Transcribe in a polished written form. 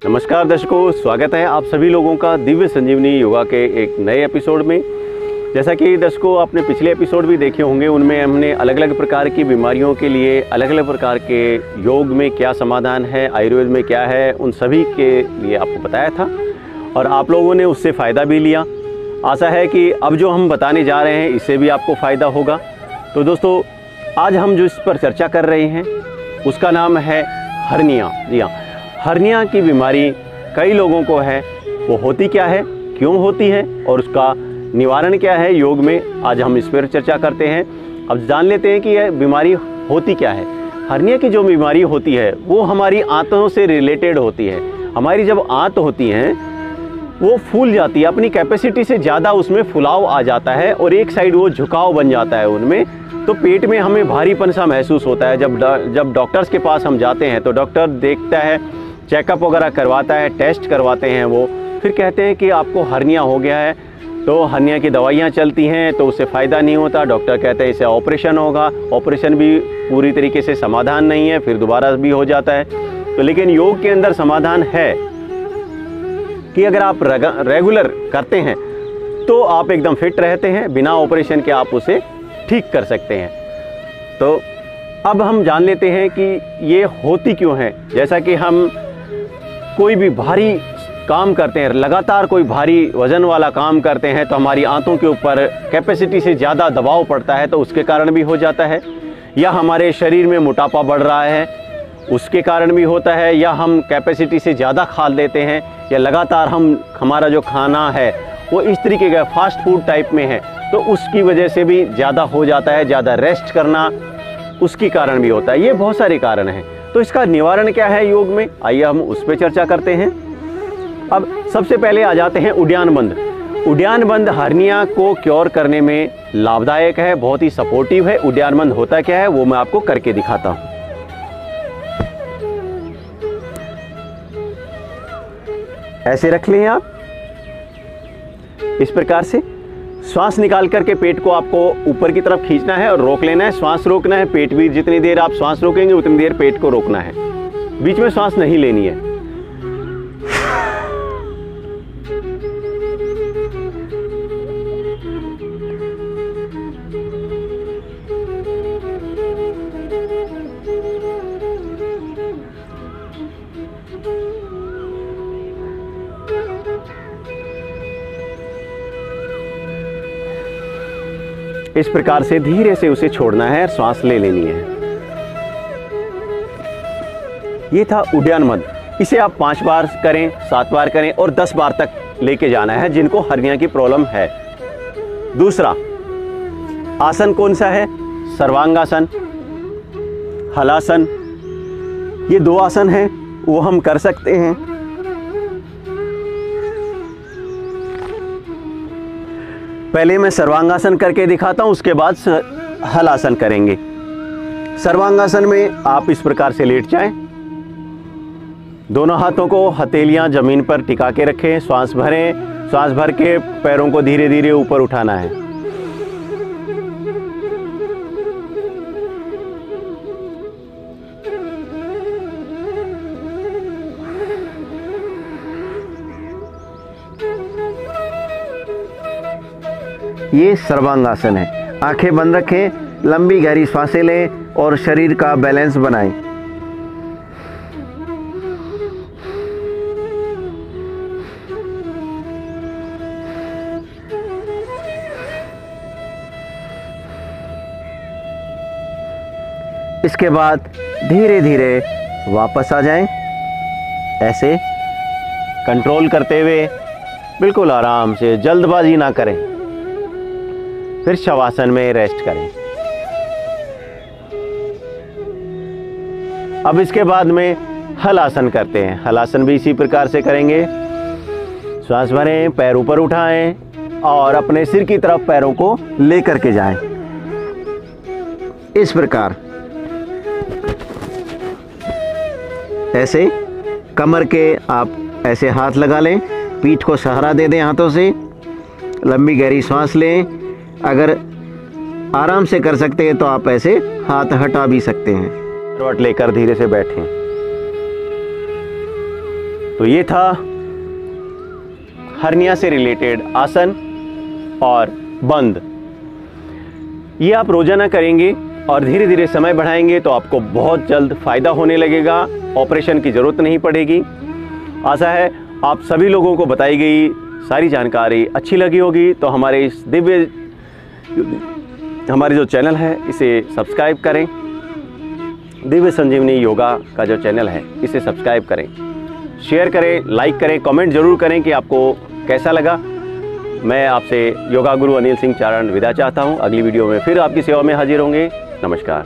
नमस्कार दर्शकों, स्वागत है आप सभी लोगों का दिव्य संजीवनी योगा के एक नए एपिसोड में। जैसा कि दर्शकों आपने पिछले एपिसोड भी देखे होंगे, उनमें हमने अलग अलग प्रकार की बीमारियों के लिए अलग अलग प्रकार के योग में क्या समाधान है, आयुर्वेद में क्या है, उन सभी के लिए आपको बताया था और आप लोगों ने उससे फ़ायदा भी लिया। आशा है कि अब जो हम बताने जा रहे हैं इससे भी आपको फ़ायदा होगा। तो दोस्तों, आज हम जो इस पर चर्चा कर रहे हैं उसका नाम है हर्निया। जी हाँ, हर्निया की बीमारी कई लोगों को है। वो होती क्या है, क्यों होती है और उसका निवारण क्या है योग में, आज हम इस पर चर्चा करते हैं। अब जान लेते हैं कि यह बीमारी होती क्या है। हर्निया की जो बीमारी होती है वो हमारी आंतों से रिलेटेड होती है। हमारी जब आंत होती हैं वो फूल जाती है, अपनी कैपेसिटी से ज़्यादा उसमें फुलाव आ जाता है और एक साइड वो झुकाव बन जाता है उनमें। तो पेट में हमें भारीपन सा महसूस होता है। जब डॉक्टर्स के पास हम जाते हैं तो डॉक्टर देखता है, चेकअप वगैरह करवाता है, टेस्ट करवाते हैं, वो फिर कहते हैं कि आपको हर्निया हो गया है। तो हर्निया की दवाइयाँ चलती हैं तो उससे फ़ायदा नहीं होता। डॉक्टर कहते हैं इसे ऑपरेशन होगा, ऑपरेशन भी पूरी तरीके से समाधान नहीं है, फिर दोबारा भी हो जाता है। तो लेकिन योग के अंदर समाधान है कि अगर आप रेगुलर करते हैं तो आप एकदम फिट रहते हैं, बिना ऑपरेशन के आप उसे ठीक कर सकते हैं। तो अब हम जान लेते हैं कि ये होती क्यों है। जैसा कि हम कोई भी भारी काम करते हैं, लगातार कोई भारी वजन वाला काम करते हैं तो हमारी आंतों के ऊपर कैपेसिटी से ज़्यादा दबाव पड़ता है, तो उसके कारण भी हो जाता है। या हमारे शरीर में मोटापा बढ़ रहा है उसके कारण भी होता है। या हम कैपेसिटी से ज़्यादा खा लेते हैं, या लगातार हमारा जो खाना है वो इस तरीके का फास्ट फूड टाइप में है तो उसकी वजह से भी ज़्यादा हो जाता है। ज़्यादा रेस्ट करना उसके कारण भी होता है। ये बहुत सारे कारण हैं। तो इसका निवारण क्या है योग में, आइए हम उस पर चर्चा करते हैं। अब सबसे पहले आ जाते हैं उड्डयन बंद। उड्डयन बंद हर्निया को क्योर करने में लाभदायक है, बहुत ही सपोर्टिव है। उड्डयन बंद होता क्या है वो मैं आपको करके दिखाता हूँ। ऐसे रख लें आप, इस प्रकार से श्वास निकाल करके पेट को आपको ऊपर की तरफ खींचना है और रोक लेना है। श्वास रोकना है, पेट भी जितनी देर आप श्वास रोकेंगे उतनी देर पेट को रोकना है, बीच में श्वास नहीं लेनी है। इस प्रकार से धीरे से उसे छोड़ना है और श्वास ले लेनी है। ये था उड्डयन बंद। इसे आप 5 बार करें, 7 बार करें और 10 बार तक लेके जाना है जिनको हर्निया की प्रॉब्लम है। दूसरा आसन कौन सा है, सर्वांगासन, हलासन। ये 2 आसन हैं, वो हम कर सकते हैं। पहले मैं सर्वांगासन करके दिखाता हूं, उसके बाद हलासन करेंगे। सर्वांगासन में आप इस प्रकार से लेट जाएं, दोनों हाथों को हथेलियां जमीन पर टिका के रखें, श्वास भरें। श्वास भर के पैरों को धीरे धीरे ऊपर उठाना है। ये सर्वांगासन है। आंखें बंद रखें, लंबी गहरी सांसें लें और शरीर का बैलेंस बनाएं। इसके बाद धीरे धीरे वापस आ जाएं, ऐसे कंट्रोल करते हुए, बिल्कुल आराम से, जल्दबाजी ना करें। फिर शवासन में रेस्ट करें। अब इसके बाद में हलासन करते हैं। हलासन भी इसी प्रकार से करेंगे। श्वास भरें, पैर ऊपर उठाएं और अपने सिर की तरफ पैरों को लेकर के जाएं, इस प्रकार। ऐसे कमर के आप ऐसे हाथ लगा लें, पीठ को सहारा दे दें हाथों से, लंबी गहरी सांस लें। अगर आराम से कर सकते हैं तो आप ऐसे हाथ हटा भी सकते हैं। करवट लेकर धीरे से बैठें। तो ये था हर्निया से रिलेटेड आसन और बंद। ये आप रोजाना करेंगे और धीरे धीरे समय बढ़ाएंगे तो आपको बहुत जल्द फायदा होने लगेगा, ऑपरेशन की ज़रूरत नहीं पड़ेगी। आशा है आप सभी लोगों को बताई गई सारी जानकारी अच्छी लगी होगी। तो हमारे जो चैनल है इसे सब्सक्राइब करें। दिव्य संजीवनी योगा का जो चैनल है इसे सब्सक्राइब करें, शेयर करें, लाइक करें, कमेंट जरूर करें कि आपको कैसा लगा। मैं आपसे योगा गुरु अनिल सिंह चारण विदा चाहता हूं। अगली वीडियो में फिर आपकी सेवा में हाजिर होंगे। नमस्कार।